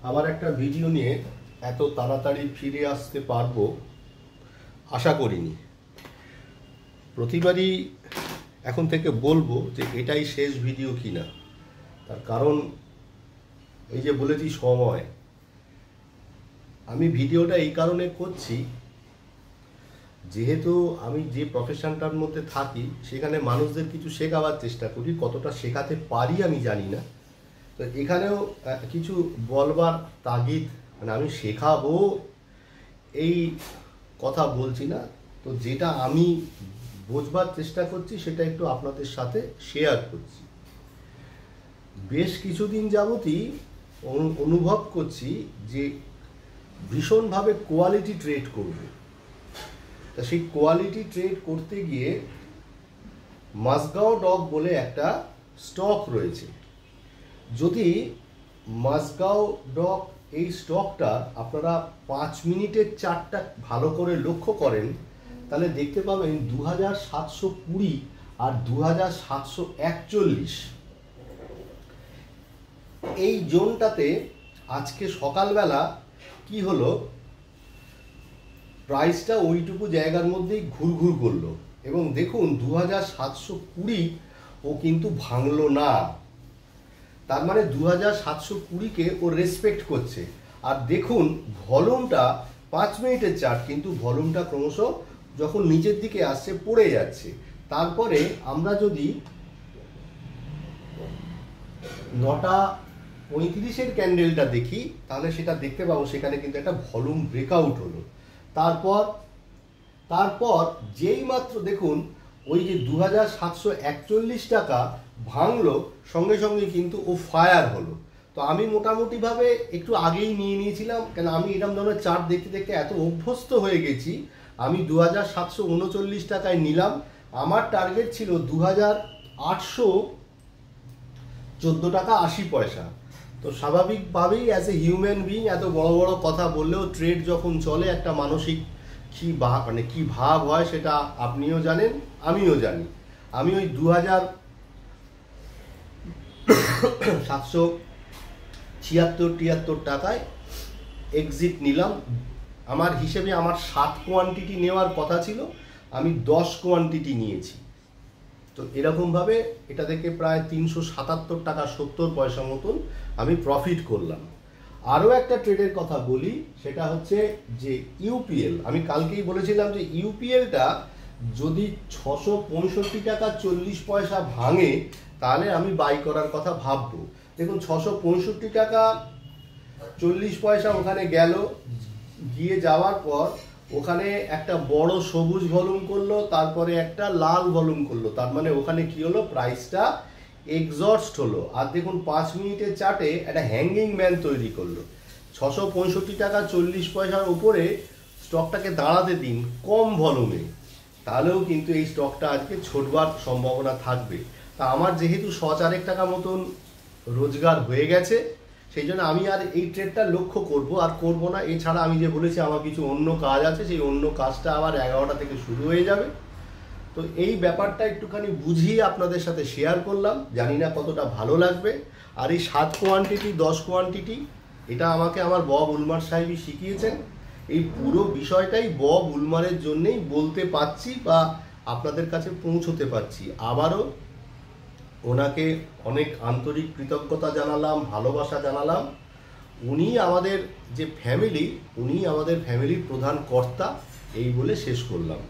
আবার একটা ভিডিও নিয়ে এত তাড়াতাড়ি ফিরে আসতে পারবো আশা করিনি। প্রতিবারই এখন থেকে বলবো যে এটাই শেষ ভিডিও কিনা। তার কারণ এই যে বলেছি সময়, আমি ভিডিওটা এই কারণে করছি যেহেতু আমি যে প্রফেশনটার মধ্যে থাকি সেখানে মানুষদের কিছু শেখাবার চেষ্টা করি, কতটা শেখাতে পারি আমি জানি না। তো এখানেও কিছু বলবার তাগিদ, মানে আমি শেখাবো এই কথা বলছি না, তো যেটা আমি বোঝবার চেষ্টা করছি সেটা একটু আপনাদের সাথে শেয়ার করছি। বেশ কিছুদিন যাবতই অনুভব করছি যে ভীষণভাবে কোয়ালিটি ট্রেড করব। তা সেই কোয়ালিটি ট্রেড করতে গিয়ে মাসগাঁও ডক বলে একটা স্টক রয়েছে। যদি মাসগাঁও ডক এই স্টকটা আপনারা 5 মিনিটের চার্টটা ভালো করে লক্ষ্য করেন তাহলে দেখতে পাবেন 2720 আর 2741 এই জোনটাতে আজকে সকালবেলা কি হলো, প্রাইসটা ওইটুকু জায়গার মধ্যেই ঘুরঘুর করলো এবং দেখুন 2720 ও কিন্তু ভাঙলো না। তার মানে 2720-কে ও রেসপেক্ট করছে। আর দেখুন ভলিউমটা 5 মিনিটের চার্ট, কিন্তু ভলিউমটা ক্রমশ যখন নিচের দিকে আসছে পড়ে যাচ্ছে। তারপরে আমরা যদি 9:35 ক্যান্ডেলটা দেখি তাহলে সেটা দেখতে পাবো সেখানে কিন্তু একটা ভলিউম ব্রেকআউট হলো। তারপর যেই মাত্র দেখুন ওই যে 2741 টাকা ভাঙলো, সঙ্গে সঙ্গে কিন্তু ও ফায়ার হলো। তো আমি মোটামুটিভাবে একটু আগেই নিয়ে নিয়েছিলাম, কেন আমি এরকম ধরনের চার্ট দেখতে দেখতে এত অভ্যস্ত হয়ে গেছি। আমি 2739 টাকায় নিলাম, আমার টার্গেট ছিল 2814 টাকা 80 পয়সা। তো স্বাভাবিকভাবেই অ্যাজ এ হিউম্যান বিইং এত বড় বড় কথা বললেও ট্রেড যখন চলে একটা মানসিক কি ভাব হয় সেটা আপনিও জানেন, আমিও জানি। আমি ওই 2776-73 টাকায় এক্সিট নিলাম। আমার হিসেবে আমার 7 কোয়ান্টিটি নেওয়ার কথা ছিল, আমি 10 কোয়ান্টিটি নিয়েছি। তো এরকমভাবে এটা থেকে প্রায় 377 টাকা 70 পয়সা মতন আমি প্রফিট করলাম। আরও একটা ট্রেডের কথা বলি, সেটা হচ্ছে যে ইউপিএল। আমি কালকেই বলেছিলাম যে ইউপিএলটা যদি 665 টাকা 40 পয়সা ভাঙে তাহলে আমি বাই করার কথা ভাববো। দেখুন 665 টাকা 40 পয়সা ওখানে গেল, গিয়ে যাওয়ার পর ওখানে একটা বড় সবুজ ভলিউম করলো, তারপরে একটা লাল ভলিউম করলো। তার মানে ওখানে কি হলো, প্রাইসটা এক্সস্ট হলো। আর দেখুন 5 মিনিটের চার্টে একটা হ্যাঙ্গিং ম্যান তৈরি করলো। 665 টাকা 40 পয়সার উপরে স্টকটাকে দাঁড়াতে দিন কম ভলিউমে, তাহলেও কিন্তু এই স্টকটা আজকে ছোটবার সম্ভাবনা থাকবে। তা আমার যেহেতু 104 টাকা মতন রোজগার হয়ে গেছে, সেই জন্য আমি আর এই ট্রেডটা লক্ষ্য করব আর করব না। এছাড়া আমি যে বলেছি আমার কিছু অন্য কাজ আছে, সেই অন্য কাজটা আবার 11টা থেকে শুরু হয়ে যাবে। তো এই ব্যাপারটা একটুখানি বুঝিয়ে আপনাদের সাথে শেয়ার করলাম, জানি না কতটা ভালো লাগবে। আর এই 7 কোয়ান্টিটি 10 কোয়ান্টিটি এটা আমাকে আমার বব উলমার সাহেবই শিখিয়েছেন। এই পুরো বিষয়টাই বব উলমারের জন্যেই বলতে পারছি বা আপনাদের কাছে পৌঁছতে পারছি। আবারও ওনাকে অনেক আন্তরিক কৃতজ্ঞতা জানালাম, ভালোবাসা জানালাম। উনি আমাদের যে ফ্যামিলি, উনি আমাদের ফ্যামিলির প্রধান কর্তা, এই বলে শেষ করলাম।